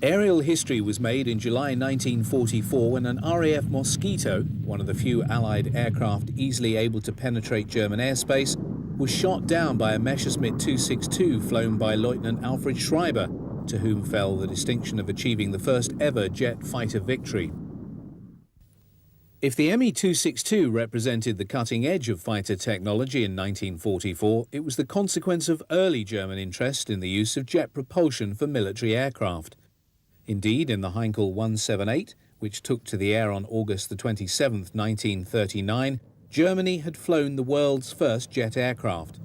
Aerial history was made in July 1944 when an RAF Mosquito, one of the few Allied aircraft easily able to penetrate German airspace, was shot down by a Messerschmitt 262 flown by Lieutenant Alfred Schreiber, to whom fell the distinction of achieving the first ever jet fighter victory. If the Me 262 represented the cutting edge of fighter technology in 1944, it was the consequence of early German interest in the use of jet propulsion for military aircraft. Indeed, in the Heinkel 178, which took to the air on August the 27th, 1939, Germany had flown the world's first jet aircraft.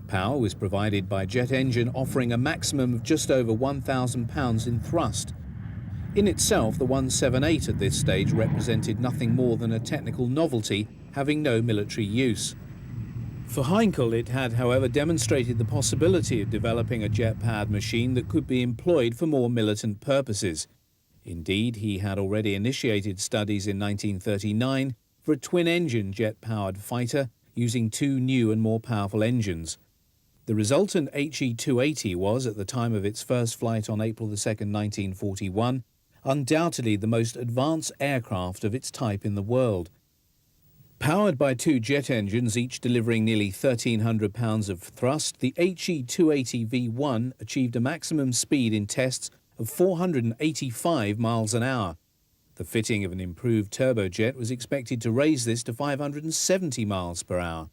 Power was provided by a jet engine offering a maximum of just over 1,000 pounds in thrust. In itself, the 178 at this stage represented nothing more than a technical novelty, having no military use. For Heinkel, it had, however, demonstrated the possibility of developing a jet-powered machine that could be employed for more militant purposes. Indeed, he had already initiated studies in 1939 for a twin-engine jet-powered fighter using two new and more powerful engines. The resultant HE-280 was, at the time of its first flight on April 2, 1941, undoubtedly the most advanced aircraft of its type in the world. Powered by two jet engines, each delivering nearly 1,300 pounds of thrust, the HE-280V1 achieved a maximum speed in tests of 485 miles an hour. The fitting of an improved turbojet was expected to raise this to 570 miles per hour.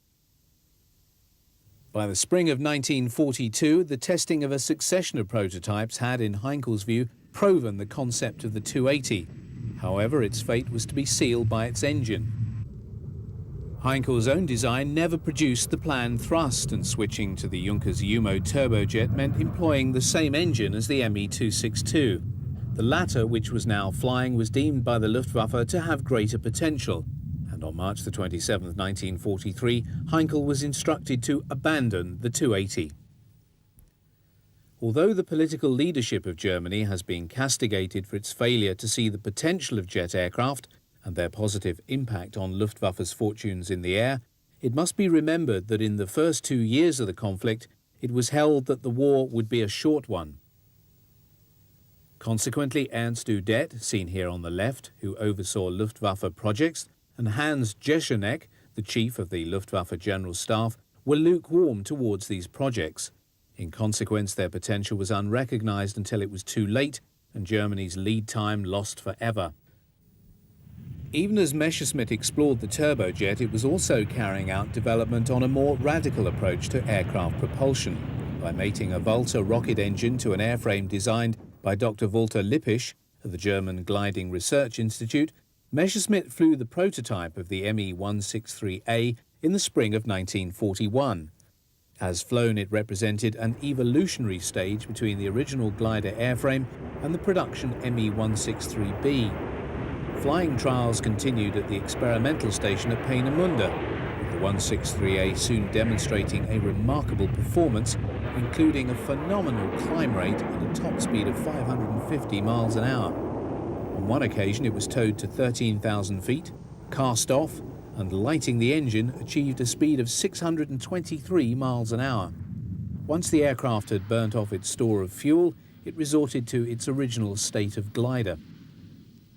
By the spring of 1942, the testing of a succession of prototypes had, in Heinkel's view, proven the concept of the 280. However, its fate was to be sealed by its engine. Heinkel's own design never produced the planned thrust, and switching to the Junkers U-mode turbojet meant employing the same engine as the Me 262. The latter, which was now flying, was deemed by the Luftwaffe to have greater potential, and on March 27, 1943, Heinkel was instructed to abandon the 280. Although the political leadership of Germany has been castigated for its failure to see the potential of jet aircraft and their positive impact on Luftwaffe's fortunes in the air, it must be remembered that in the first 2 years of the conflict, it was held that the war would be a short one. Consequently, Ernst Udet, seen here on the left, who oversaw Luftwaffe projects, and Hans Jeschonek, the chief of the Luftwaffe General Staff, were lukewarm towards these projects. In consequence, their potential was unrecognized until it was too late and Germany's lead time lost forever. Even as Messerschmitt explored the turbojet, it was also carrying out development on a more radical approach to aircraft propulsion by mating a Walter rocket engine to an airframe designed by Dr. Walter Lippisch of the German Gliding Research Institute. Messerschmitt flew the prototype of the Me 163A in the spring of 1941. As flown, it represented an evolutionary stage between the original glider airframe and the production Me 163B. Flying trials continued at the experimental station at Peenemünde, with the 163A soon demonstrating a remarkable performance, including a phenomenal climb rate and a top speed of 550 miles an hour. On one occasion, it was towed to 13,000 feet, cast off, and lighting the engine achieved a speed of 623 miles an hour. Once the aircraft had burnt off its store of fuel, it resorted to its original state of glider.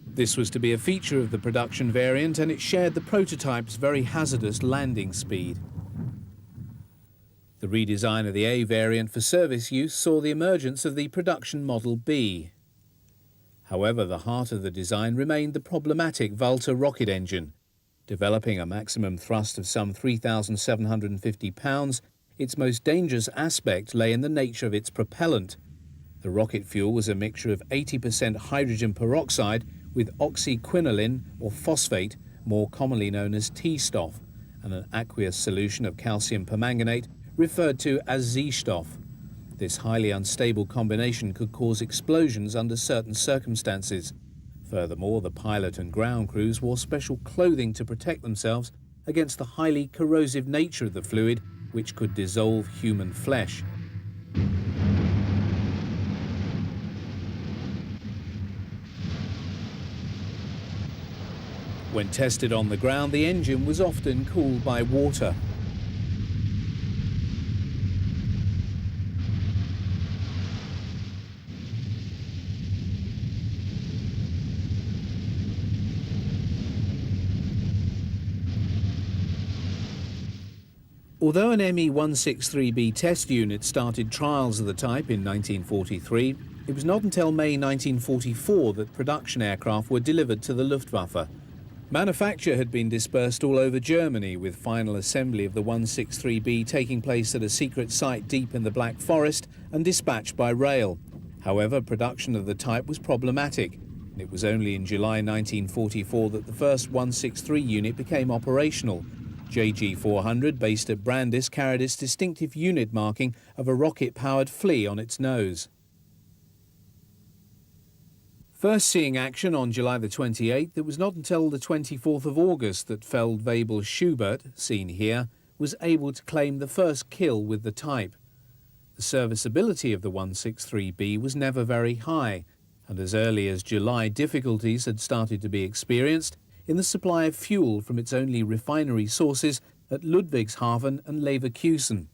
This was to be a feature of the production variant, and it shared the prototype's very hazardous landing speed. The redesign of the A variant for service use saw the emergence of the production Model B. However, the heart of the design remained the problematic Walter rocket engine. Developing a maximum thrust of some 3,750 pounds, its most dangerous aspect lay in the nature of its propellant. The rocket fuel was a mixture of 80% hydrogen peroxide with oxyquinoline or phosphate, more commonly known as T-Stoff, and an aqueous solution of calcium permanganate referred to as Z-Stoff. This highly unstable combination could cause explosions under certain circumstances. Furthermore, the pilot and ground crews wore special clothing to protect themselves against the highly corrosive nature of the fluid, which could dissolve human flesh. When tested on the ground, the engine was often cooled by water. Although an ME-163B test unit started trials of the type in 1943, it was not until May 1944 that production aircraft were delivered to the Luftwaffe. Manufacture had been dispersed all over Germany, with final assembly of the 163B taking place at a secret site deep in the Black Forest and dispatched by rail. However, production of the type was problematic. It was only in July 1944 that the first 163 unit became operational. JG400, based at Brandis, carried its distinctive unit marking of a rocket-powered flea on its nose. First seeing action on July the 28th, it was not until the 24th of August that Feldwebel Schubert, seen here, was able to claim the first kill with the type. The serviceability of the 163B was never very high, and as early as July, difficulties had started to be experienced in the supply of fuel from its only refinery sources at Ludwigshafen and Leverkusen.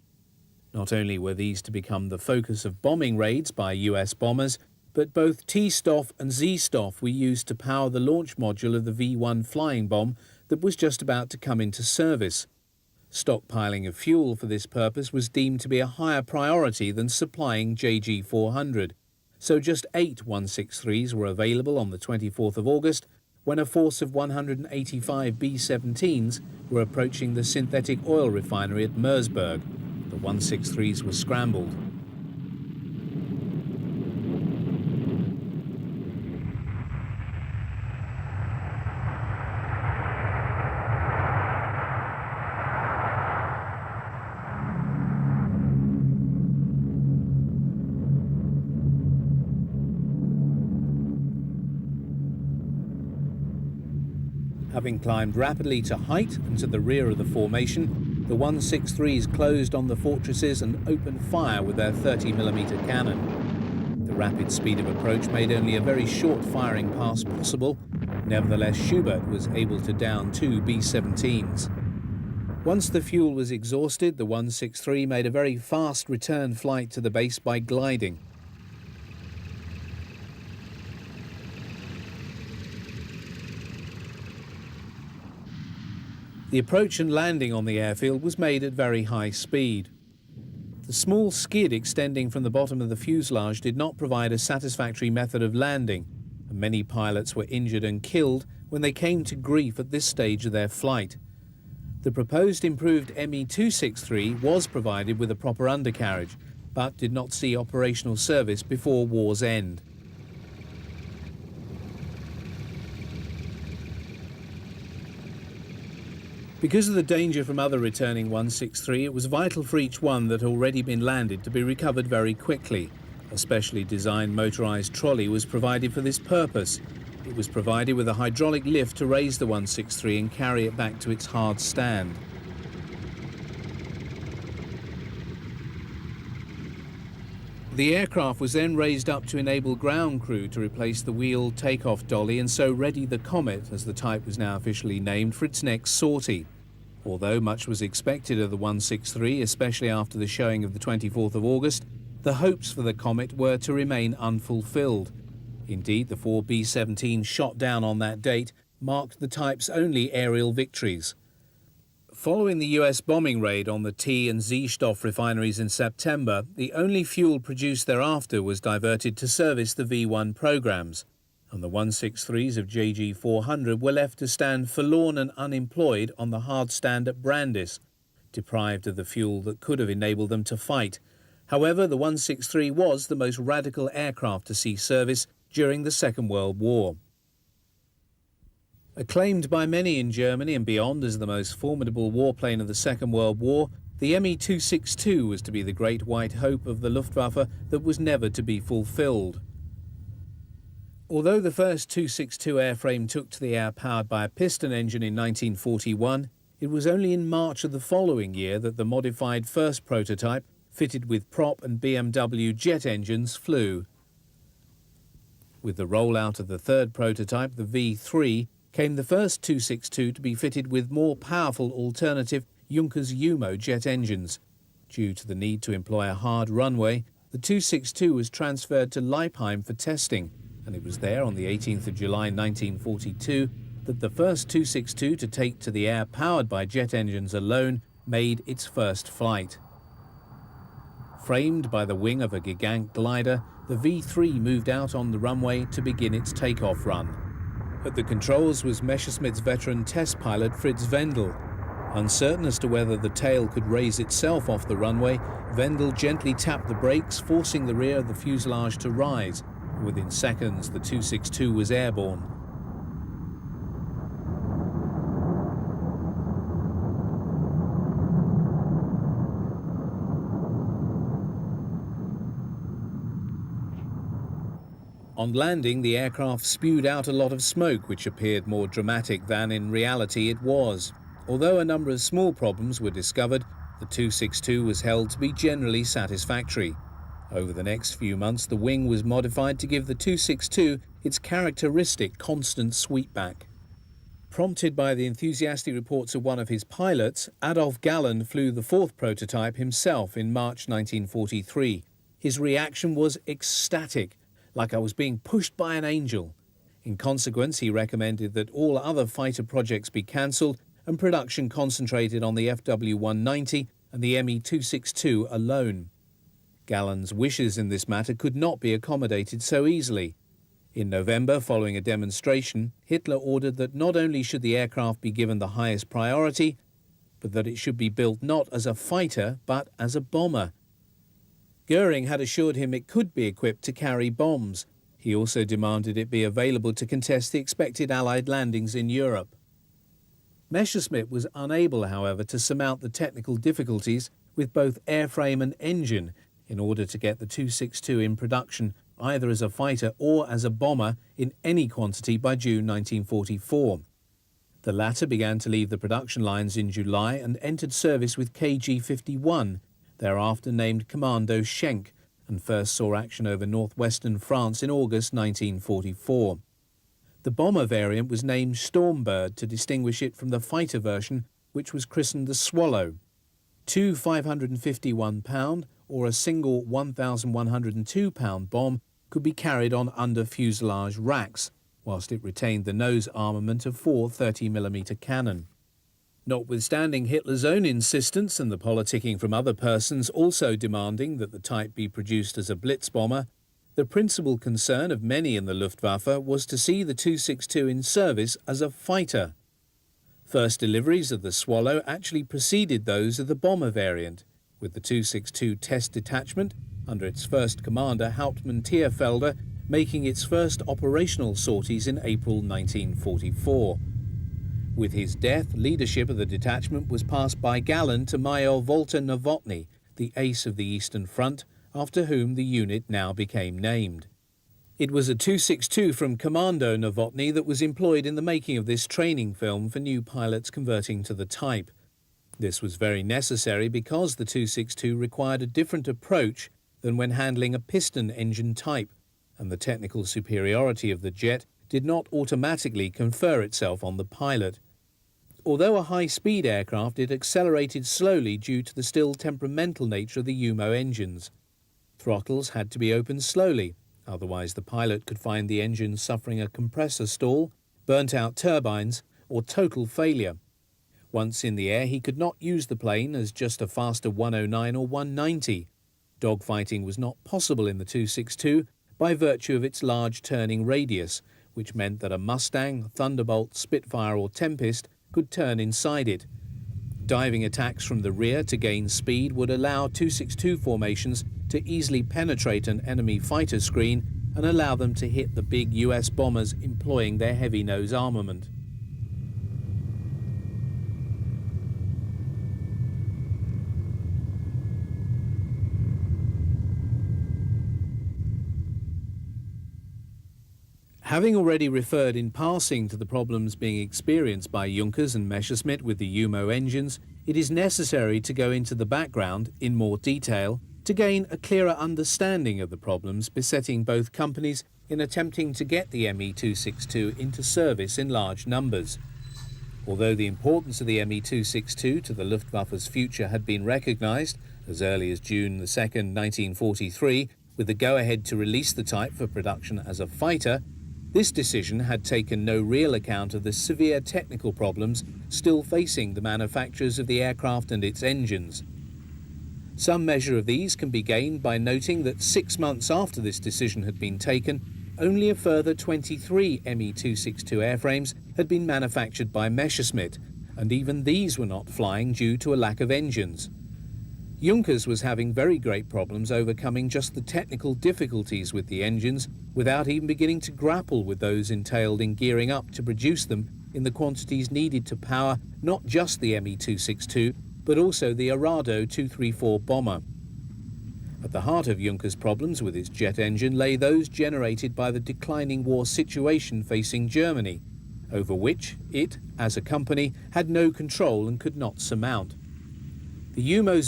Not only were these to become the focus of bombing raids by US bombers, but both T-Stoff and Z-Stoff were used to power the launch module of the V-1 flying bomb that was just about to come into service. Stockpiling of fuel for this purpose was deemed to be a higher priority than supplying JG400, so just 8 163s were available on the 24th of August, when a force of 185 B-17s were approaching the synthetic oil refinery at Mersburg. The 163s were scrambled. Having climbed rapidly to height and to the rear of the formation, the 163s closed on the fortresses and opened fire with their 30mm cannon. The rapid speed of approach made only a very short firing pass possible. Nevertheless, Schubert was able to down 2 B-17s. Once the fuel was exhausted, the 163 made a very fast return flight to the base by gliding. The approach and landing on the airfield was made at very high speed. The small skid extending from the bottom of the fuselage did not provide a satisfactory method of landing, and many pilots were injured and killed when they came to grief at this stage of their flight. The proposed improved ME-263 was provided with a proper undercarriage, but did not see operational service before war's end. Because of the danger from other returning 163, it was vital for each one that had already been landed to be recovered very quickly. A specially designed motorized trolley was provided for this purpose. It was provided with a hydraulic lift to raise the 163 and carry it back to its hard stand. The aircraft was then raised up to enable ground crew to replace the wheeled takeoff dolly and so ready the Comet, as the type was now officially named, for its next sortie. Although much was expected of the 163, especially after the showing of the 24th of August, the hopes for the Comet were to remain unfulfilled. Indeed, the 4 B-17s shot down on that date marked the type's only aerial victories. Following the US bombing raid on the T and Z-Stoff refineries in September, the only fuel produced thereafter was diverted to service the V-1 programs, and the 163s of JG400 were left to stand forlorn and unemployed on the hard stand at Brandis, deprived of the fuel that could have enabled them to fight. However, the 163 was the most radical aircraft to see service during the Second World War. Acclaimed by many in Germany and beyond as the most formidable warplane of the Second World War, the Me-262 was to be the great white hope of the Luftwaffe that was never to be fulfilled. Although the first 262 airframe took to the air powered by a piston engine in 1941, it was only in March of the following year that the modified first prototype, fitted with prop and BMW jet engines, flew. With the rollout of the third prototype, the V3, came the first 262 to be fitted with more powerful alternative Junkers Jumo jet engines. Due to the need to employ a hard runway, the 262 was transferred to Leipheim for testing, and it was there on the 18th of July 1942 that the first 262 to take to the air powered by jet engines alone made its first flight. Framed by the wing of a Gigant glider, the V-3 moved out on the runway to begin its takeoff run. At the controls was Messerschmitt's veteran test pilot Fritz Wendel. Uncertain as to whether the tail could raise itself off the runway, Wendel gently tapped the brakes, forcing the rear of the fuselage to rise. Within seconds, the 262 was airborne. On landing, the aircraft spewed out a lot of smoke, which appeared more dramatic than in reality it was. Although a number of small problems were discovered, the 262 was held to be generally satisfactory. Over the next few months, the wing was modified to give the 262 its characteristic constant sweepback. Prompted by the enthusiastic reports of one of his pilots, Adolf Galland flew the fourth prototype himself in March 1943. His reaction was ecstatic, like I was being pushed by an angel. In consequence, he recommended that all other fighter projects be cancelled and production concentrated on the FW-190 and the Me-262 alone. Galland's wishes in this matter could not be accommodated so easily. In November, following a demonstration, Hitler ordered that not only should the aircraft be given the highest priority, but that it should be built not as a fighter but as a bomber. Goering had assured him it could be equipped to carry bombs. He also demanded it be available to contest the expected Allied landings in Europe. Messerschmitt was unable, however, to surmount the technical difficulties with both airframe and engine in order to get the 262 in production either as a fighter or as a bomber in any quantity by June 1944. The latter began to leave the production lines in July and entered service with KG-51, thereafter named Commando Schenk, and first saw action over northwestern France in August 1944. The bomber variant was named Stormbird to distinguish it from the fighter version, which was christened the Swallow. Two 551-pound or a single 1,102-pound bomb could be carried on under fuselage racks, whilst it retained the nose armament of four 30mm cannon. Notwithstanding Hitler's own insistence and the politicking from other persons also demanding that the type be produced as a Blitz bomber, the principal concern of many in the Luftwaffe was to see the 262 in service as a fighter. First deliveries of the Swallow actually preceded those of the bomber variant, with the 262 test detachment, under its first commander Hauptmann Thierfelder, making its first operational sorties in April 1944. With his death, leadership of the detachment was passed by Galland to Major Walter Nowotny, the ace of the Eastern Front, after whom the unit now became named. It was a 262 from Commando Nowotny that was employed in the making of this training film for new pilots converting to the type. This was very necessary because the 262 required a different approach than when handling a piston engine type, and the technical superiority of the jet did not automatically confer itself on the pilot. Although a high-speed aircraft, it accelerated slowly due to the still temperamental nature of the UMO engines. Throttles had to be opened slowly, otherwise the pilot could find the engine suffering a compressor stall, burnt-out turbines, or total failure. Once in the air, he could not use the plane as just a faster 109 or 190. Dogfighting was not possible in the 262 by virtue of its large turning radius, which meant that a Mustang, Thunderbolt, Spitfire or Tempest could turn inside it. Diving attacks from the rear to gain speed would allow 262 formations to easily penetrate an enemy fighter screen and allow them to hit the big US bombers employing their heavy nose armament. Having already referred in passing to the problems being experienced by Junkers and Messerschmitt with the UMO engines, it is necessary to go into the background in more detail to gain a clearer understanding of the problems besetting both companies in attempting to get the Me-262 into service in large numbers. Although the importance of the Me-262 to the Luftwaffe's future had been recognised as early as June 2, 1943, with the go-ahead to release the type for production as a fighter, This decision had taken no real account of the severe technical problems still facing the manufacturers of the aircraft and its engines. Some measure of these can be gained by noting that 6 months after this decision had been taken, only a further 23 Me-262 airframes had been manufactured by Messerschmitt, and even these were not flying due to a lack of engines. Junkers was having very great problems overcoming just the technical difficulties with the engines without even beginning to grapple with those entailed in gearing up to produce them in the quantities needed to power not just the Me-262 but also the Arado 234 bomber. At the heart of Junkers' problems with his jet engine lay those generated by the declining war situation facing Germany, over which it, as a company, had no control and could not surmount. The UMO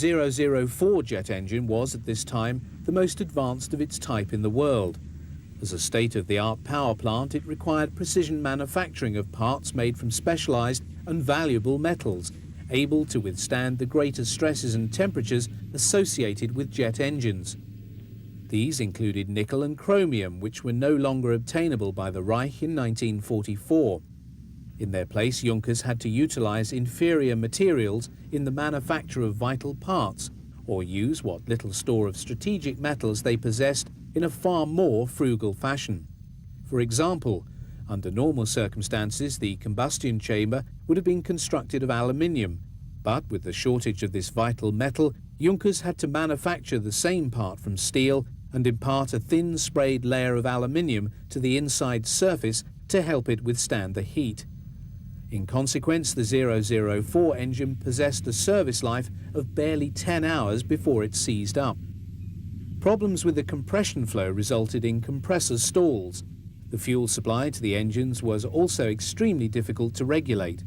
004 jet engine was, at this time, the most advanced of its type in the world. As a state-of-the-art power plant, it required precision manufacturing of parts made from specialized and valuable metals, able to withstand the greater stresses and temperatures associated with jet engines. These included nickel and chromium, which were no longer obtainable by the Reich in 1944. In their place, Junkers had to utilize inferior materials in the manufacture of vital parts, or use what little store of strategic metals they possessed in a far more frugal fashion. For example, under normal circumstances, the combustion chamber would have been constructed of aluminium, but with the shortage of this vital metal, Junkers had to manufacture the same part from steel and impart a thin sprayed layer of aluminium to the inside surface to help it withstand the heat. In consequence, the 004 engine possessed a service life of barely 10 hours before it seized up. Problems with the compression flow resulted in compressor stalls. The fuel supply to the engines was also extremely difficult to regulate.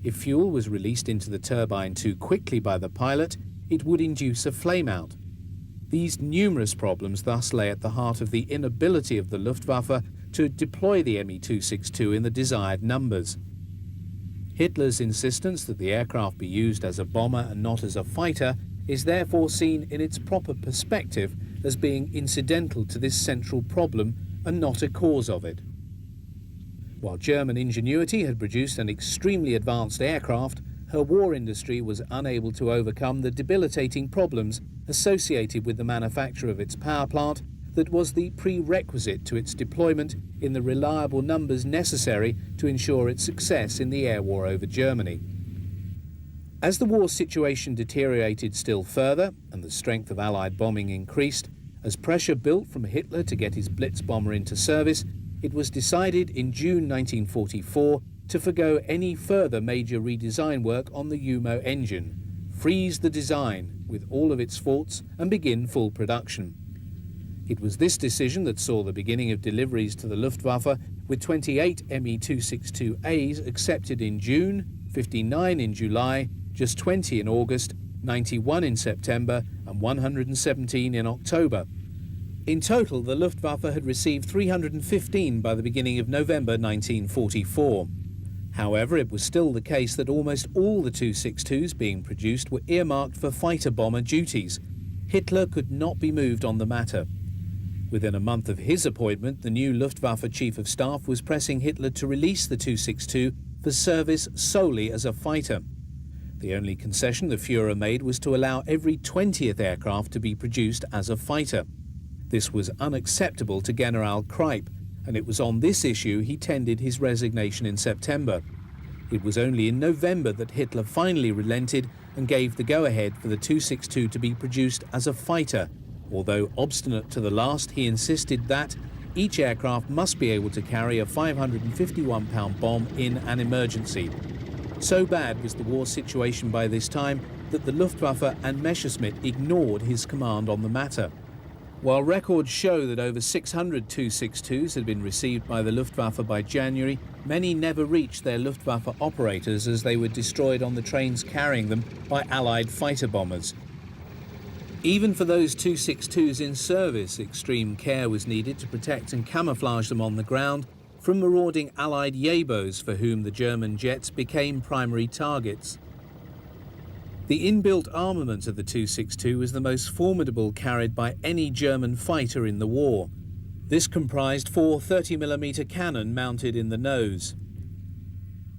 If fuel was released into the turbine too quickly by the pilot, it would induce a flameout. These numerous problems thus lay at the heart of the inability of the Luftwaffe to deploy the Me-262 in the desired numbers. Hitler's insistence that the aircraft be used as a bomber and not as a fighter is therefore seen in its proper perspective as being incidental to this central problem and not a cause of it. While German ingenuity had produced an extremely advanced aircraft, her war industry was unable to overcome the debilitating problems associated with the manufacture of its power plant that was the prerequisite to its deployment in the reliable numbers necessary to ensure its success in the air war over Germany. As the war situation deteriorated still further and the strength of Allied bombing increased, as pressure built from Hitler to get his Blitz bomber into service, it was decided in June 1944 to forgo any further major redesign work on the UMO engine, freeze the design with all of its faults and begin full production. It was this decision that saw the beginning of deliveries to the Luftwaffe, with 28 Me-262As accepted in June, 59 in July, just 20 in August, 91 in September and 117 in October. In total, the Luftwaffe had received 315 by the beginning of November 1944. However, it was still the case that almost all the 262s being produced were earmarked for fighter bomber duties. Hitler could not be moved on the matter. Within a month of his appointment, the new Luftwaffe Chief of Staff was pressing Hitler to release the 262 for service solely as a fighter. The only concession the Führer made was to allow every 20th aircraft to be produced as a fighter. This was unacceptable to General Kreipe, and it was on this issue he tendered his resignation in September. It was only in November that Hitler finally relented and gave the go-ahead for the 262 to be produced as a fighter. Although obstinate to the last, he insisted that each aircraft must be able to carry a 551-pound bomb in an emergency. So bad was the war situation by this time that the Luftwaffe and Messerschmitt ignored his command on the matter. While records show that over 600 262s had been received by the Luftwaffe by January, many never reached their Luftwaffe operators as they were destroyed on the trains carrying them by Allied fighter bombers. Even for those 262s in service, extreme care was needed to protect and camouflage them on the ground from marauding Allied Jebos for whom the German jets became primary targets. The inbuilt armament of the 262 was the most formidable carried by any German fighter in the war. This comprised 4 30mm cannon mounted in the nose.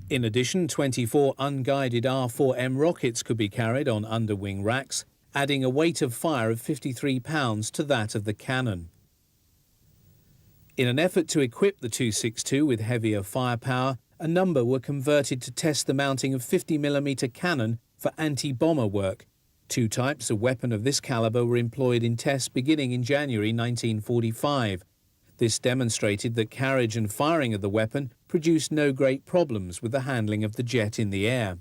In addition, 24 unguided R4M rockets could be carried on underwing racks, adding a weight of fire of 53 pounds to that of the cannon. In an effort to equip the 262 with heavier firepower, a number were converted to test the mounting of 50mm cannon for anti-bomber work. 2 types of weapon of this caliber were employed in tests beginning in January 1945. This demonstrated that carriage and firing of the weapon produced no great problems with the handling of the jet in the air.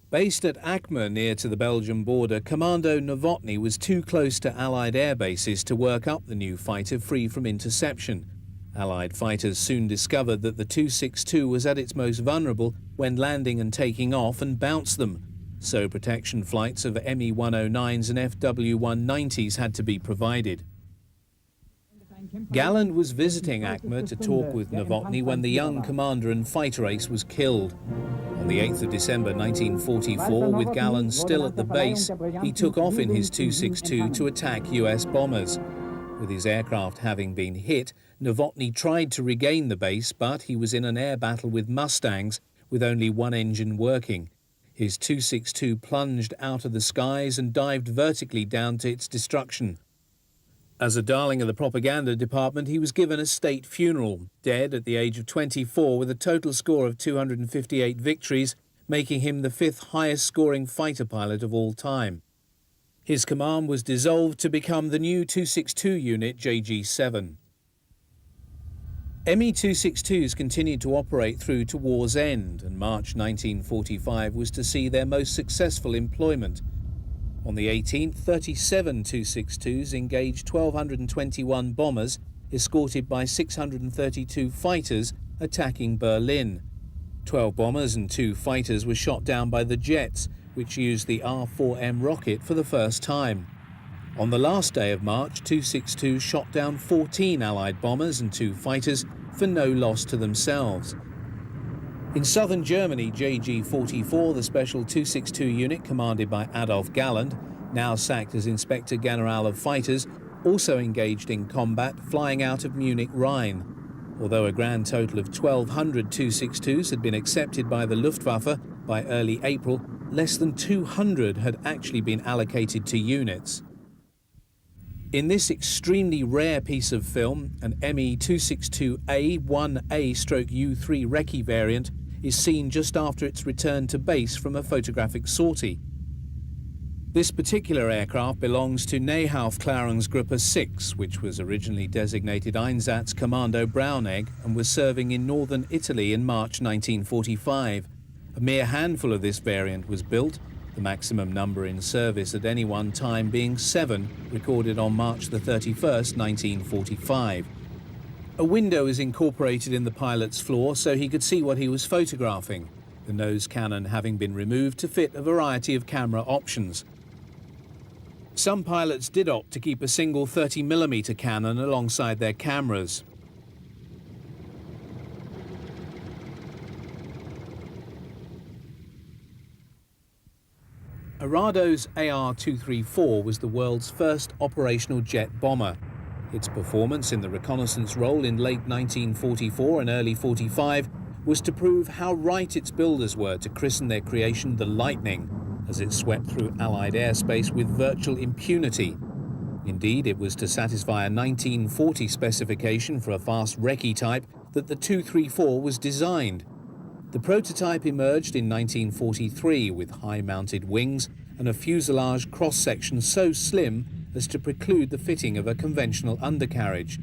Based at Akma near to the Belgian border, Commando Novotny was too close to Allied air bases to work up the new fighter free from interception. Allied fighters soon discovered that the 262 was at its most vulnerable when landing and taking off, and bounced them. So protection flights of Me-109s and FW-190s had to be provided. Galland was visiting Akma to talk with Novotny when the young commander and fighter ace was killed. On the 8th of December 1944, with Galland still at the base, he took off in his 262 to attack US bombers. With his aircraft having been hit, Novotny tried to regain the base, but he was in an air battle with Mustangs with only one engine working. His 262 plunged out of the skies and dived vertically down to its destruction. As a darling of the propaganda department, he was given a state funeral, dead at the age of 24 with a total score of 258 victories, making him the 5th highest scoring fighter pilot of all time. His command was dissolved to become the new 262 unit JG7. Me-262s continued to operate through to war's end, and March 1945 was to see their most successful employment. On the 18th, 37 262s engaged 1,221 bombers, escorted by 632 fighters attacking Berlin. 12 bombers and 2 fighters were shot down by the jets, which used the R4M rocket for the first time. On the last day of March, 262 shot down 14 Allied bombers and 2 fighters for no loss to themselves. In southern Germany, JG-44, the special 262 unit commanded by Adolf Galland, now sacked as Inspector General of Fighters, also engaged in combat, flying out of Munich Rhine. Although a grand total of 1,200 262s had been accepted by the Luftwaffe by early April, less than 200 had actually been allocated to units. In this extremely rare piece of film, an Me-262A 1A/U3 Recce variant is seen just after its return to base from a photographic sortie. This particular aircraft belongs to Neuhof-Klärungsgruppe 6, which was originally designated Einsatzkommando Braunegg and was serving in northern Italy in March 1945. A mere handful of this variant was built, the maximum number in service at any one time being 7, recorded on March the 31st, 1945. A window is incorporated in the pilot's floor so he could see what he was photographing, the nose cannon having been removed to fit a variety of camera options. Some pilots did opt to keep a single 30mm cannon alongside their cameras. Arado's AR-234 was the world's first operational jet bomber. Its performance in the reconnaissance role in late 1944 and early 45 was to prove how right its builders were to christen their creation the Lightning, as it swept through Allied airspace with virtual impunity. Indeed, it was to satisfy a 1940 specification for a fast Recce type that the 234 was designed. The prototype emerged in 1943 with high-mounted wings and a fuselage cross-section so slim as to preclude the fitting of a conventional undercarriage.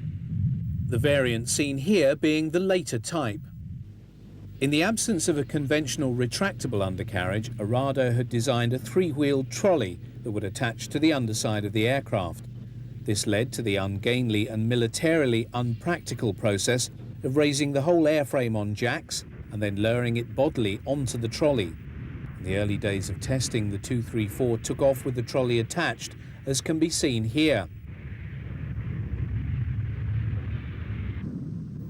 The variant seen here being the later type. In the absence of a conventional retractable undercarriage, Arado had designed a 3-wheeled trolley that would attach to the underside of the aircraft. This led to the ungainly and militarily unpractical process of raising the whole airframe on jacks and then lowering it bodily onto the trolley. In the early days of testing, the 234 took off with the trolley attached, as can be seen here.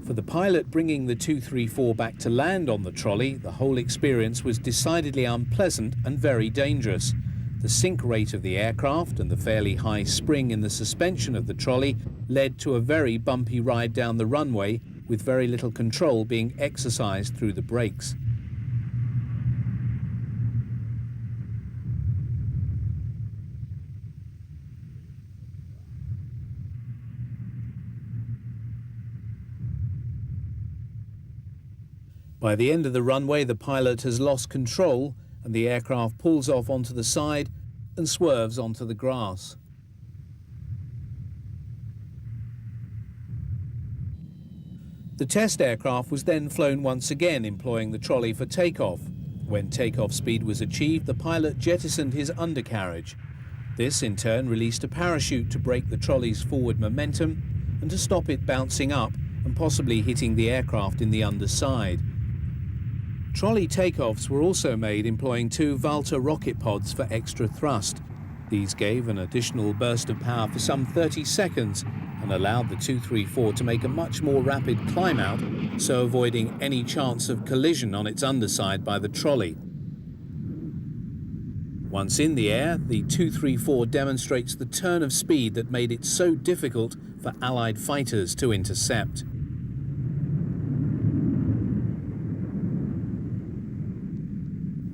For the pilot bringing the 234 back to land on the trolley, the whole experience was decidedly unpleasant and very dangerous. The sink rate of the aircraft and the fairly high spring in the suspension of the trolley led to a very bumpy ride down the runway, with very little control being exercised through the brakes. By the end of the runway, the pilot has lost control and the aircraft pulls off onto the side and swerves onto the grass. The test aircraft was then flown once again, employing the trolley for takeoff. When takeoff speed was achieved, the pilot jettisoned his undercarriage. This in turn released a parachute to break the trolley's forward momentum and to stop it bouncing up and possibly hitting the aircraft in the underside. Trolley takeoffs were also made employing two Valter rocket pods for extra thrust. These gave an additional burst of power for some 30 seconds and allowed the 234 to make a much more rapid climb out, so avoiding any chance of collision on its underside by the trolley. Once in the air, the 234 demonstrates the turn of speed that made it so difficult for Allied fighters to intercept.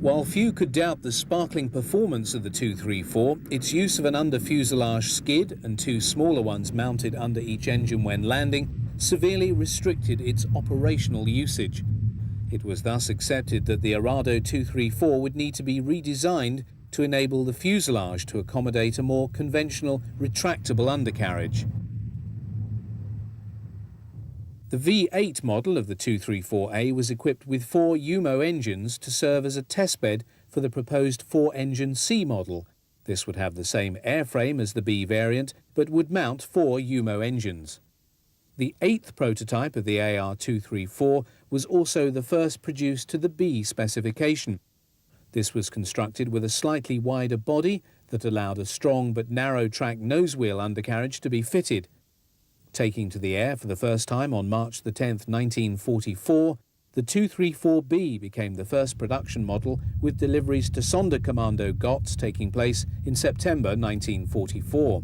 While few could doubt the sparkling performance of the 234, its use of an under-fuselage skid and two smaller ones mounted under each engine when landing severely restricted its operational usage. It was thus accepted that the Arado 234 would need to be redesigned to enable the fuselage to accommodate a more conventional retractable undercarriage. The V8 model of the 234A was equipped with 4 UMO engines to serve as a testbed for the proposed 4-engine C model. This would have the same airframe as the B variant, but would mount 4 UMO engines. The 8th prototype of the AR234 was also the first produced to the B specification. This was constructed with a slightly wider body that allowed a strong but narrow-track nosewheel undercarriage to be fitted. Taking to the air for the first time on March 10, 1944, the 234B became the first production model, with deliveries to Sonderkommando Gotz taking place in September 1944.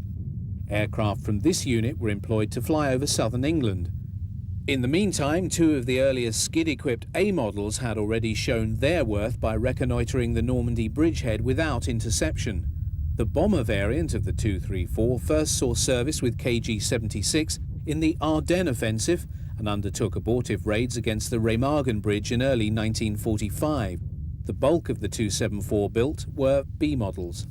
Aircraft from this unit were employed to fly over southern England. In the meantime, 2 of the earliest skid-equipped A models had already shown their worth by reconnoitring the Normandy bridgehead without interception. The bomber variant of the 234 first saw service with KG-76 in the Ardennes offensive and undertook abortive raids against the Remagen Bridge in early 1945. The bulk of the 274 built were B models.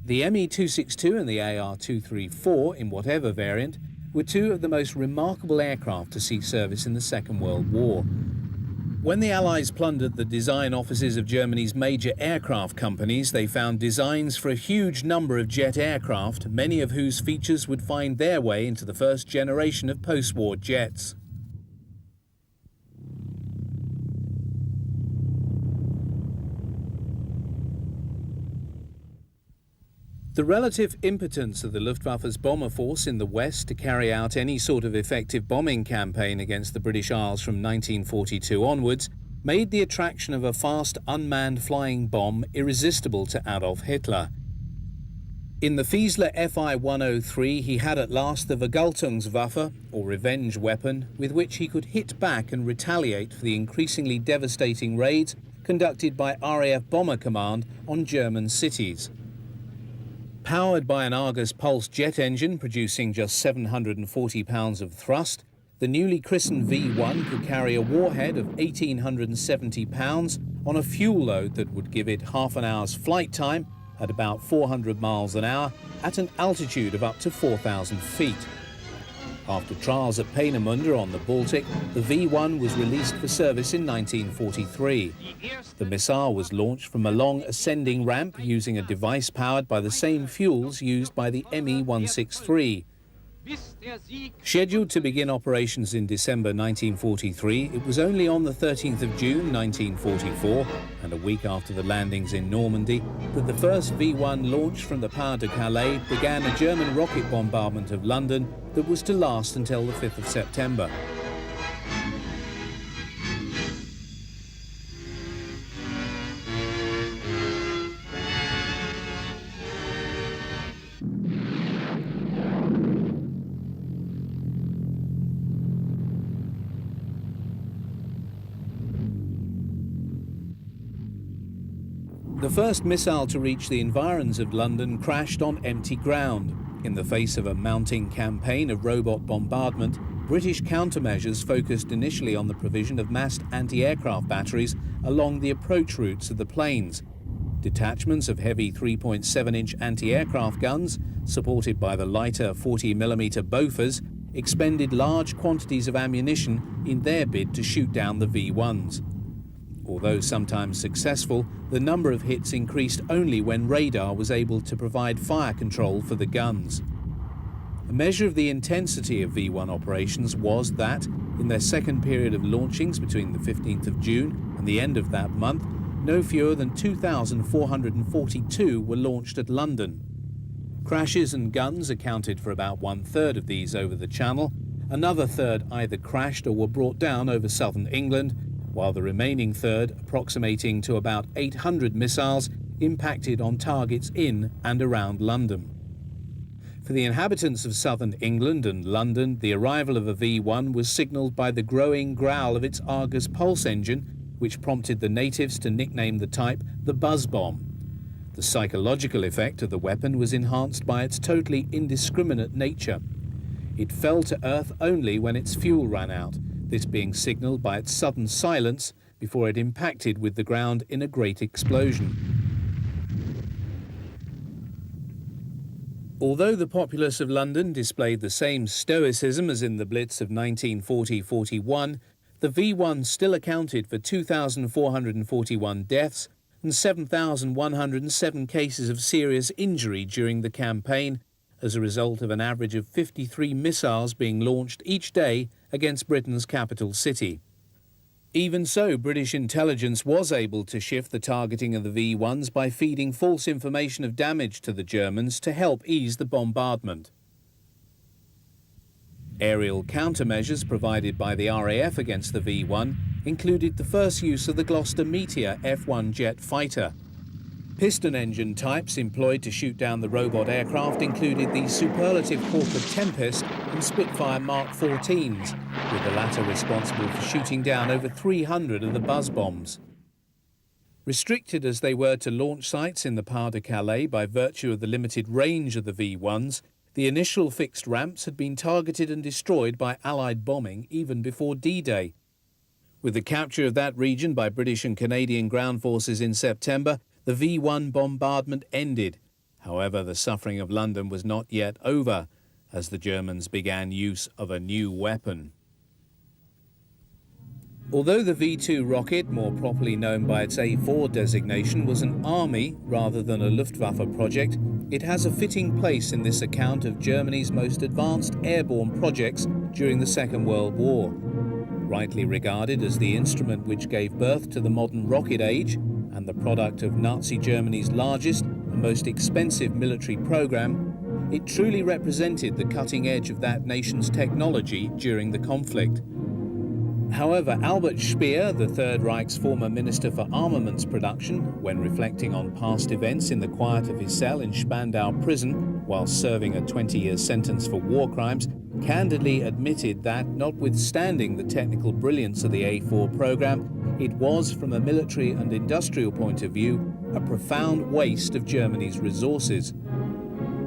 The Me-262 and the AR-234, in whatever variant, were 2 of the most remarkable aircraft to see service in the Second World War. When the Allies plundered the design offices of Germany's major aircraft companies, they found designs for a huge number of jet aircraft, many of whose features would find their way into the first generation of post-war jets. The relative impotence of the Luftwaffe's bomber force in the West to carry out any sort of effective bombing campaign against the British Isles from 1942 onwards made the attraction of a fast unmanned flying bomb irresistible to Adolf Hitler. In the Fiesler Fi-103 he had at last the Vergeltungswaffe, or revenge weapon, with which he could hit back and retaliate for the increasingly devastating raids conducted by RAF Bomber Command on German cities. Powered by an Argus Pulse jet engine producing just 740 pounds of thrust, the newly christened V1 could carry a warhead of 1,870 pounds on a fuel load that would give it half an hour's flight time at about 400 miles an hour at an altitude of up to 4,000 feet. After trials at Peenemünde on the Baltic, the V1 was released for service in 1943. The missile was launched from a long ascending ramp using a device powered by the same fuels used by the Me-163. Scheduled to begin operations in December 1943, it was only on the 13th of June 1944, and a week after the landings in Normandy, that the first V1 launched from the Pas de Calais began a German rocket bombardment of London that was to last until the 5th of September. The first missile to reach the environs of London crashed on empty ground. In the face of a mounting campaign of robot bombardment, British countermeasures focused initially on the provision of massed anti-aircraft batteries along the approach routes of the planes. Detachments of heavy 3.7-inch anti-aircraft guns, supported by the lighter 40mm Bofors, expended large quantities of ammunition in their bid to shoot down the V-1s. Although sometimes successful, the number of hits increased only when radar was able to provide fire control for the guns. A measure of the intensity of V-1 operations was that, in their second period of launchings between the 15th of June and the end of that month, no fewer than 2,442 were launched at London. Crashes and guns accounted for about one-third of these over the Channel. Another third either crashed or were brought down over southern England, while the remaining third, approximating to about 800 missiles, impacted on targets in and around London. For the inhabitants of southern England and London, the arrival of a V-1 was signalled by the growing growl of its Argus pulse engine, which prompted the natives to nickname the type the Buzz Bomb. The psychological effect of the weapon was enhanced by its totally indiscriminate nature. It fell to earth only when its fuel ran out, this being signalled by its sudden silence before it impacted with the ground in a great explosion. Although the populace of London displayed the same stoicism as in the Blitz of 1940-41, the V-1 still accounted for 2,441 deaths and 7,107 cases of serious injury during the campaign, as a result of an average of 53 missiles being launched each day against Britain's capital city. Even so, British intelligence was able to shift the targeting of the V-1s by feeding false information of damage to the Germans to help ease the bombardment. Aerial countermeasures provided by the RAF against the V-1 included the first use of the Gloucester Meteor F-1 jet fighter. Piston engine types employed to shoot down the robot aircraft included the superlative Hawker Tempest and Spitfire Mark 14s, with the latter responsible for shooting down over 300 of the buzz bombs. Restricted as they were to launch sites in the Pas-de-Calais by virtue of the limited range of the V-1s, the initial fixed ramps had been targeted and destroyed by Allied bombing even before D-Day. With the capture of that region by British and Canadian ground forces in September, the V-1 bombardment ended. However, the suffering of London was not yet over, as the Germans began use of a new weapon. Although the V-2 rocket, more properly known by its A4 designation, was an Army rather than a Luftwaffe project, it has a fitting place in this account of Germany's most advanced airborne projects during the Second World War. Rightly regarded as the instrument which gave birth to the modern rocket age, and the product of Nazi Germany's largest and most expensive military program, it truly represented the cutting edge of that nation's technology during the conflict. However, Albert Speer, the Third Reich's former Minister for Armaments Production, when reflecting on past events in the quiet of his cell in Spandau prison while serving a 20-year sentence for war crimes, candidly admitted that, notwithstanding the technical brilliance of the A4 program, it was, from a military and industrial point of view, a profound waste of Germany's resources.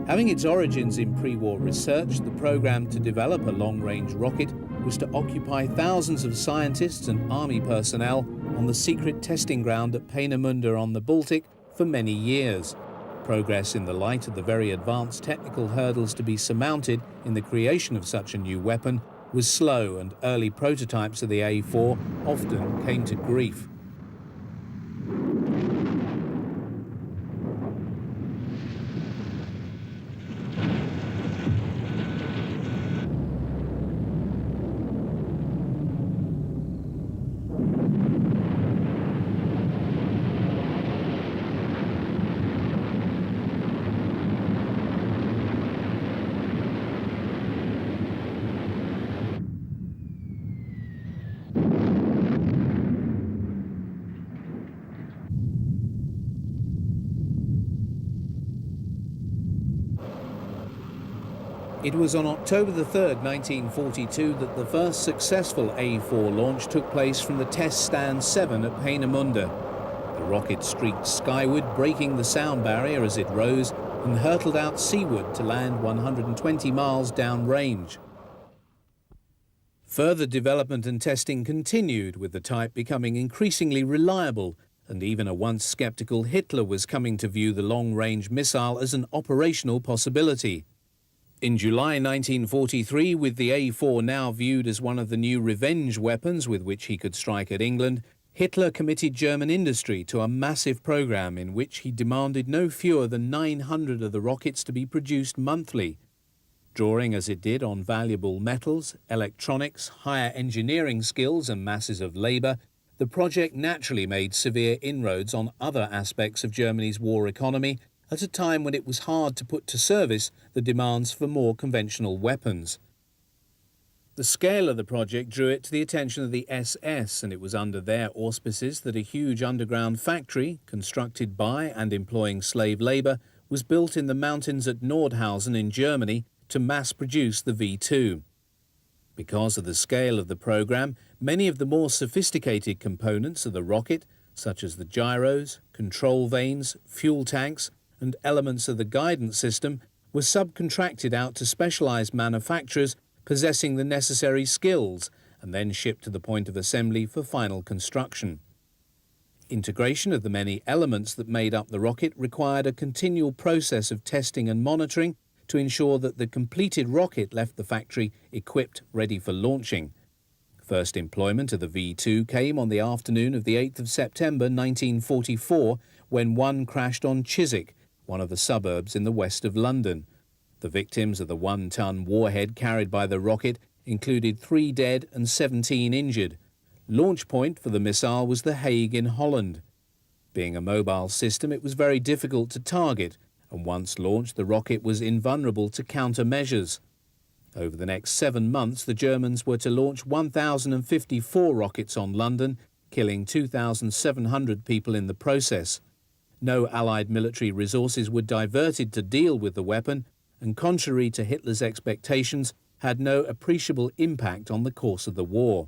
Having its origins in pre-war research, the program to develop a long-range rocket was to occupy thousands of scientists and army personnel on the secret testing ground at Peenemünde on the Baltic for many years. Progress in the light of the very advanced technical hurdles to be surmounted in the creation of such a new weapon was slow, and early prototypes of the A4 often came to grief. It was on October 3rd, 1942 that the first successful A4 launch took place from the Test Stand 7 at Peenemünde. The rocket streaked skyward, breaking the sound barrier as it rose, and hurtled out seaward to land 120 miles downrange. Further development and testing continued, with the type becoming increasingly reliable, and even a once sceptical Hitler was coming to view the long-range missile as an operational possibility. In July 1943, with the A4 now viewed as one of the new revenge weapons with which he could strike at England, Hitler committed German industry to a massive program in which he demanded no fewer than 900 of the rockets to be produced monthly. Drawing as it did on valuable metals, electronics, higher engineering skills and masses of labour, the project naturally made severe inroads on other aspects of Germany's war economy at a time when it was hard to put to service the demands for more conventional weapons. The scale of the project drew it to the attention of the SS, and it was under their auspices that a huge underground factory, constructed by and employing slave labour, was built in the mountains at Nordhausen in Germany to mass-produce the V2. Because of the scale of the programme, many of the more sophisticated components of the rocket, such as the gyros, control vanes, fuel tanks, and elements of the guidance system, were subcontracted out to specialised manufacturers possessing the necessary skills, and then shipped to the point of assembly for final construction. Integration of the many elements that made up the rocket required a continual process of testing and monitoring to ensure that the completed rocket left the factory equipped, ready for launching. First employment of the V2 came on the afternoon of the 8th of September 1944, when one crashed on Chiswick, one of the suburbs in the west of London. The victims of the one-ton warhead carried by the rocket included 3 dead and 17 injured. Launch point for the missile was The Hague in Holland. Being a mobile system, it was very difficult to target, and once launched, the rocket was invulnerable to countermeasures. Over the next 7 months, the Germans were to launch 1,054 rockets on London, killing 2,700 people in the process. No Allied military resources were diverted to deal with the weapon, and contrary to Hitler's expectations, had no appreciable impact on the course of the war.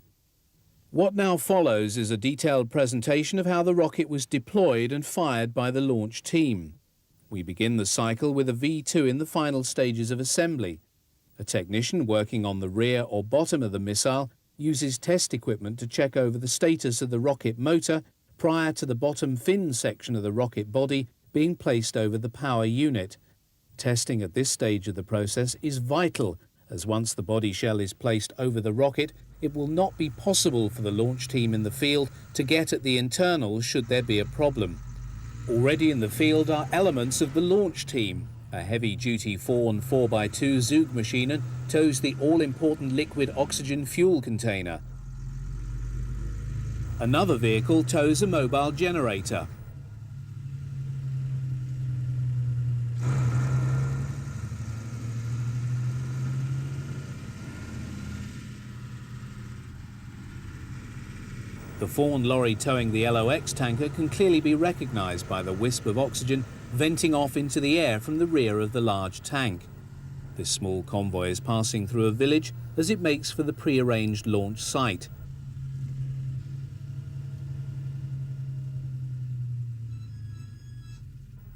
What now follows is a detailed presentation of how the rocket was deployed and fired by the launch team. We begin the cycle with a V2 in the final stages of assembly. A technician working on the rear or bottom of the missile uses test equipment to check over the status of the rocket motor prior to the bottom fin section of the rocket body being placed over the power unit. Testing at this stage of the process is vital, as once the body shell is placed over the rocket, it will not be possible for the launch team in the field to get at the internals should there be a problem. Already in the field are elements of the launch team. A heavy-duty Fawn 4x2 Zugmaschine tows the all-important liquid oxygen fuel container. Another vehicle tows a mobile generator. The Fawn lorry towing the LOX tanker can clearly be recognised by the wisp of oxygen venting off into the air from the rear of the large tank. This small convoy is passing through a village as it makes for the pre-arranged launch site.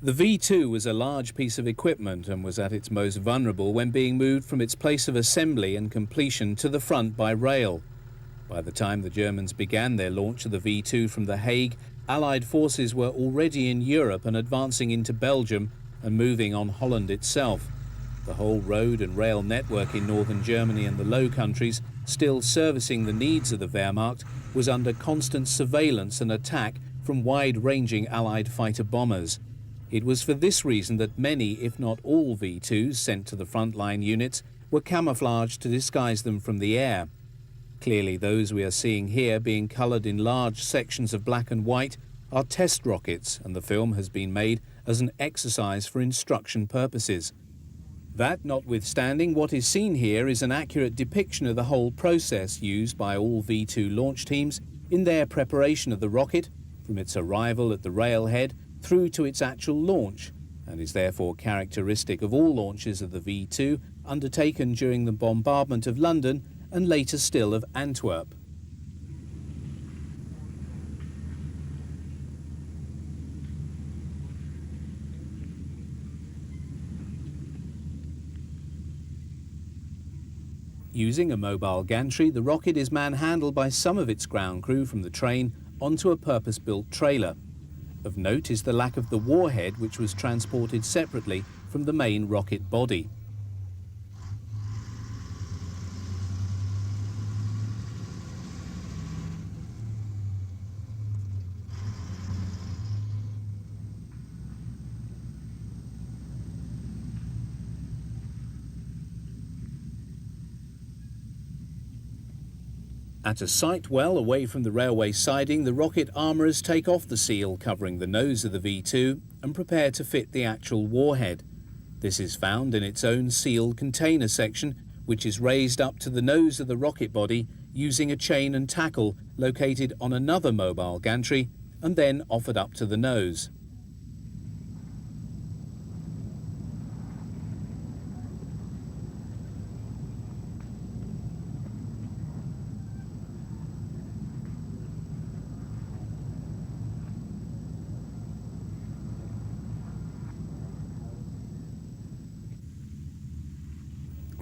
The V2 was a large piece of equipment and was at its most vulnerable when being moved from its place of assembly and completion to the front by rail. By the time the Germans began their launch of the V2 from The Hague, Allied forces were already in Europe and advancing into Belgium and moving on Holland itself. The whole road and rail network in northern Germany and the Low Countries, still servicing the needs of the Wehrmacht, was under constant surveillance and attack from wide-ranging Allied fighter bombers. It was for this reason that many, if not all, V2s sent to the frontline units were camouflaged to disguise them from the air. Clearly, those we are seeing here, being coloured in large sections of black and white, are test rockets, and the film has been made as an exercise for instruction purposes. That notwithstanding, what is seen here is an accurate depiction of the whole process used by all V2 launch teams in their preparation of the rocket, from its arrival at the railhead through to its actual launch, and is therefore characteristic of all launches of the V2 undertaken during the bombardment of London and later still of Antwerp. Using a mobile gantry, the rocket is manhandled by some of its ground crew from the train onto a purpose-built trailer. Of note is the lack of the warhead, which was transported separately from the main rocket body. At a site well away from the railway siding, the rocket armourers take off the seal covering the nose of the V2 and prepare to fit the actual warhead. This is found in its own sealed container section, which is raised up to the nose of the rocket body using a chain and tackle located on another mobile gantry and then offered up to the nose.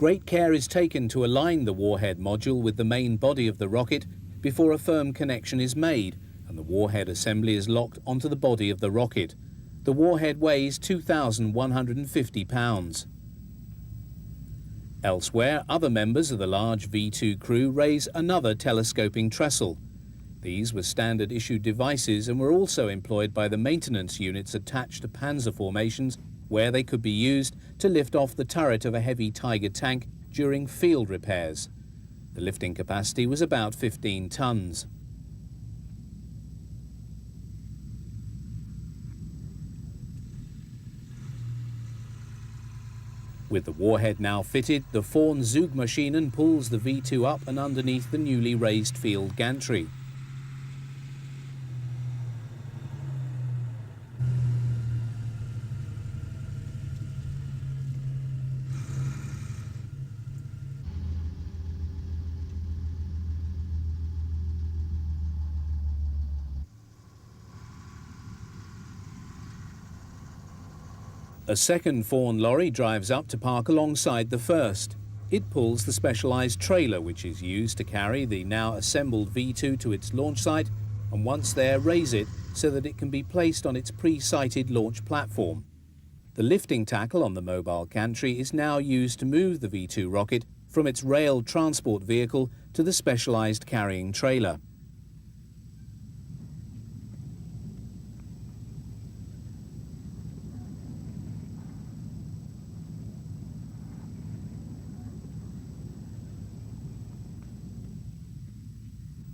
Great care is taken to align the warhead module with the main body of the rocket before a firm connection is made and the warhead assembly is locked onto the body of the rocket. The warhead weighs 2,150 pounds. Elsewhere, other members of the large V2 crew raise another telescoping trestle. These were standard issue devices and were also employed by the maintenance units attached to Panzer formations, where they could be used to lift off the turret of a heavy Tiger tank during field repairs. The lifting capacity was about 15 tons. With the warhead now fitted, the Vorn Zugmaschinen pulls the V2 up and underneath the newly raised field gantry. A second Vorn lorry drives up to park alongside the first. It pulls the specialised trailer which is used to carry the now assembled V2 to its launch site, and once there raise it so that it can be placed on its pre-sited launch platform. The lifting tackle on the mobile gantry is now used to move the V2 rocket from its rail transport vehicle to the specialised carrying trailer.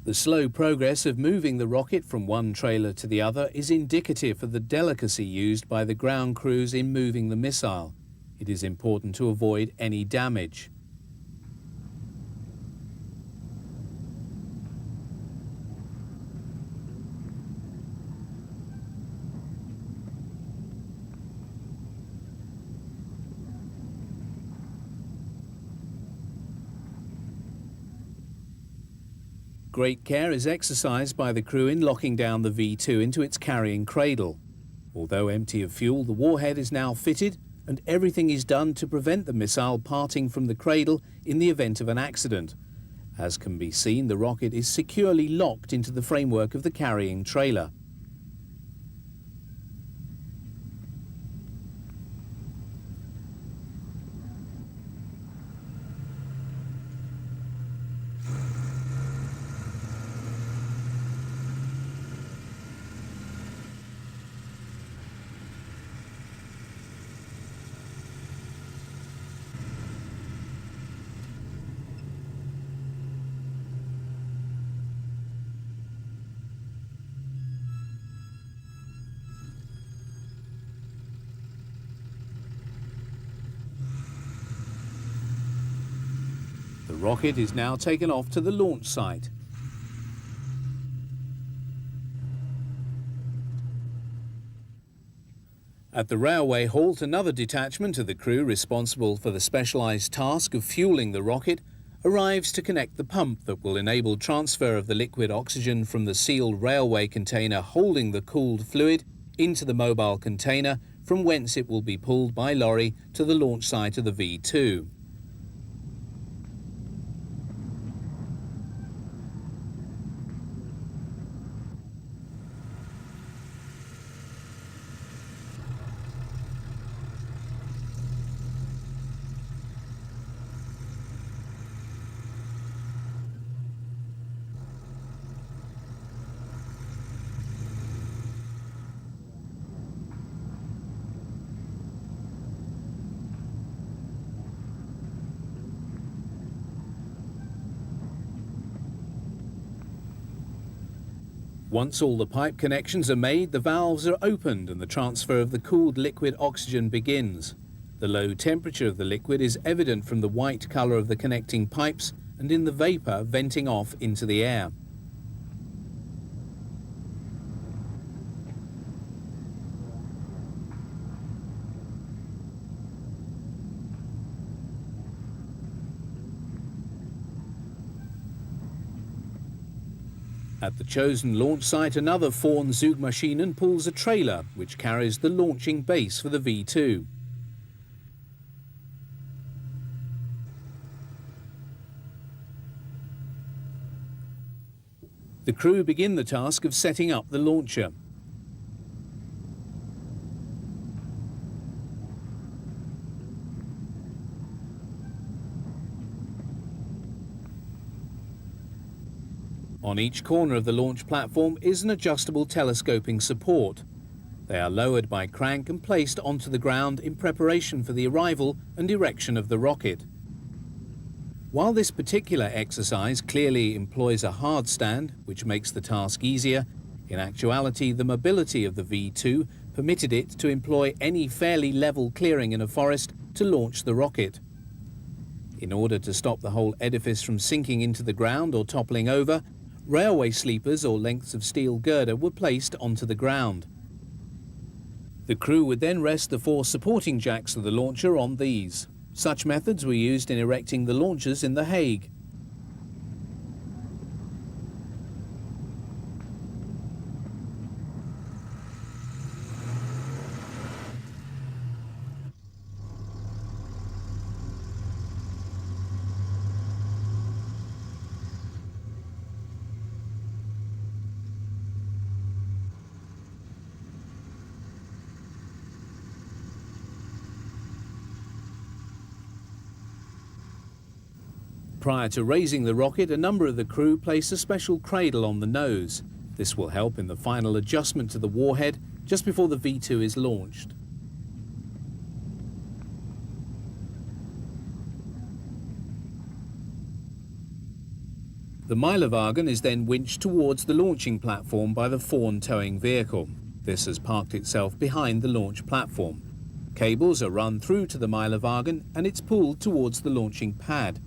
The slow progress of moving the rocket from one trailer to the other is indicative of the delicacy used by the ground crews in moving the missile. It is important to avoid any damage. Great care is exercised by the crew in locking down the V2 into its carrying cradle. Although empty of fuel, the warhead is now fitted and everything is done to prevent the missile parting from the cradle in the event of an accident. As can be seen, the rocket is securely locked into the framework of the carrying trailer. The rocket is now taken off to the launch site. At the railway halt, another detachment of the crew responsible for the specialised task of fueling the rocket arrives to connect the pump that will enable transfer of the liquid oxygen from the sealed railway container holding the cooled fluid into the mobile container, from whence it will be pulled by lorry to the launch site of the V2. Once all the pipe connections are made, the valves are opened and the transfer of the cooled liquid oxygen begins. The low temperature of the liquid is evident from the white colour of the connecting pipes and in the vapour venting off into the air. At the chosen launch site, another Fawn Zugmaschinen pulls a trailer which carries the launching base for the V2. The crew begin the task of setting up the launcher. On each corner of the launch platform is an adjustable telescoping support. They are lowered by crank and placed onto the ground in preparation for the arrival and erection of the rocket. While this particular exercise clearly employs a hard stand, which makes the task easier, in actuality the mobility of the V2 permitted it to employ any fairly level clearing in a forest to launch the rocket. In order to stop the whole edifice from sinking into the ground or toppling over, railway sleepers or lengths of steel girder were placed onto the ground. The crew would then rest the 4 supporting jacks of the launcher on these. Such methods were used in erecting the launchers in The Hague. Prior to raising the rocket, a number of the crew place a special cradle on the nose. This will help in the final adjustment to the warhead just before the V2 is launched. The Milewagen is then winched towards the launching platform by the Fawn towing vehicle. This has parked itself behind the launch platform. Cables are run through to the Milewagen and it's pulled towards the launching pad.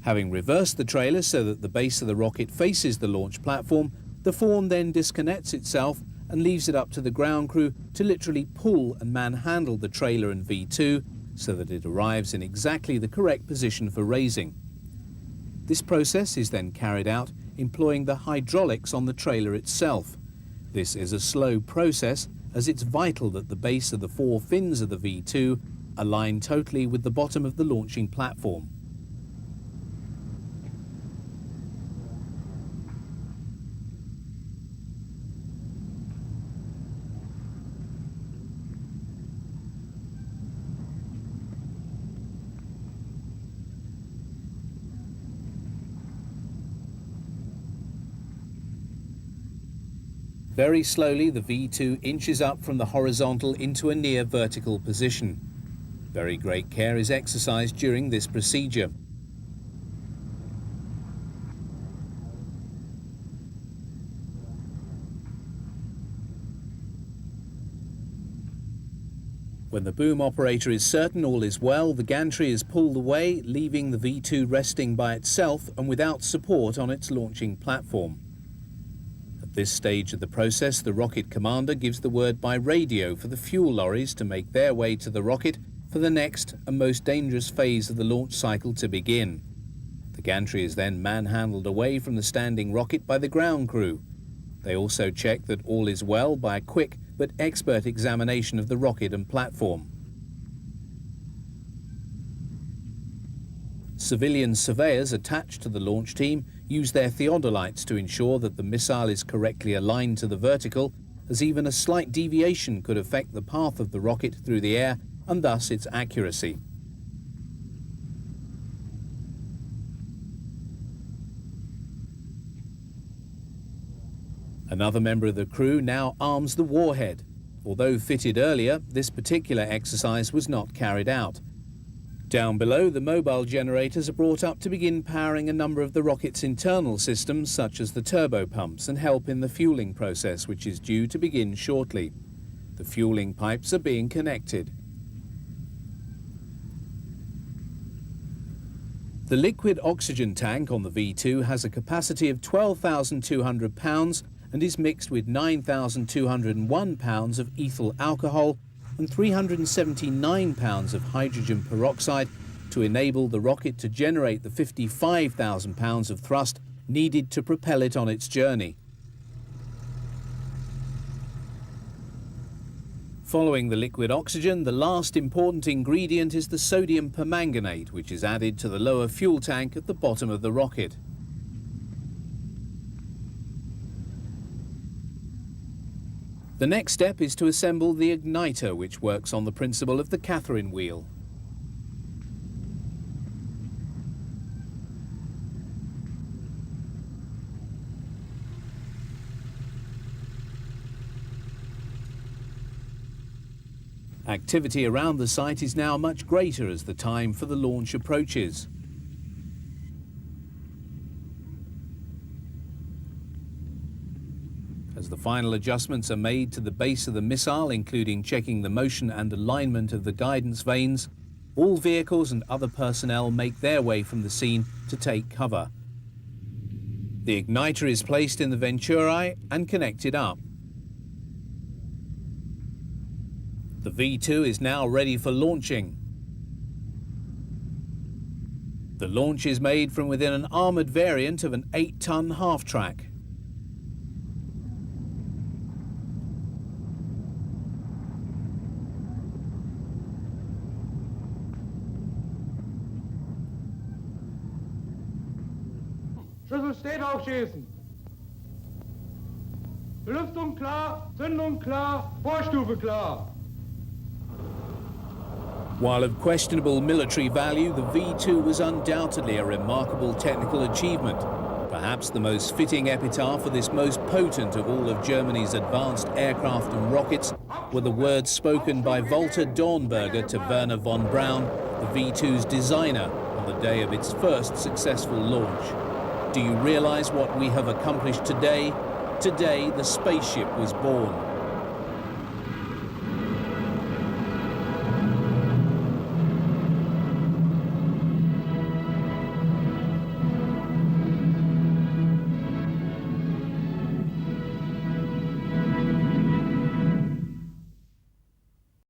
Having reversed the trailer so that the base of the rocket faces the launch platform, the Fawn then disconnects itself and leaves it up to the ground crew to literally pull and manhandle the trailer and V2 so that it arrives in exactly the correct position for raising. This process is then carried out employing the hydraulics on the trailer itself. This is a slow process as it's vital that the base of the 4 fins of the V2 align totally with the bottom of the launching platform. Very slowly, the V2 inches up from the horizontal into a near vertical position. Very great care is exercised during this procedure. When the boom operator is certain all is well, the gantry is pulled away, leaving the V2 resting by itself and without support on its launching platform. At this stage of the process, the rocket commander gives the word by radio for the fuel lorries to make their way to the rocket for the next and most dangerous phase of the launch cycle to begin. The gantry is then manhandled away from the standing rocket by the ground crew. They also check that all is well by a quick but expert examination of the rocket and platform. Civilian surveyors attached to the launch team use their theodolites to ensure that the missile is correctly aligned to the vertical, as even a slight deviation could affect the path of the rocket through the air and thus its accuracy. Another member of the crew now arms the warhead. Although fitted earlier, this particular exercise was not carried out. Down below, the mobile generators are brought up to begin powering a number of the rocket's internal systems, such as the turbo pumps, and help in the fueling process, which is due to begin shortly. The fueling pipes are being connected. The liquid oxygen tank on the V2 has a capacity of 12,200 pounds and is mixed with 9,201 pounds of ethyl alcohol and 379 pounds of hydrogen peroxide to enable the rocket to generate the 55,000 pounds of thrust needed to propel it on its journey. Following the liquid oxygen, the last important ingredient is the sodium permanganate, which is added to the lower fuel tank at the bottom of the rocket. The next step is to assemble the igniter, which works on the principle of the Catherine wheel. Activity around the site is now much greater as the time for the launch approaches. As the final adjustments are made to the base of the missile, including checking the motion and alignment of the guidance vanes, all vehicles and other personnel make their way from the scene to take cover. The igniter is placed in the Venturi and connected up. The V2 is now ready for launching. The launch is made from within an armoured variant of an 8-ton half-track. Schüssel steht, aufschießen. Belüftung klar, Zündung klar, Vorstufe klar. While of questionable military value, the V2 was undoubtedly a remarkable technical achievement. Perhaps the most fitting epitaph for this most potent of all of Germany's advanced aircraft and rockets were the words spoken by Walter Dornberger to Wernher von Braun, the V2's designer, on the day of its first successful launch. Do you realize what we have accomplished today? Today, the spaceship was born.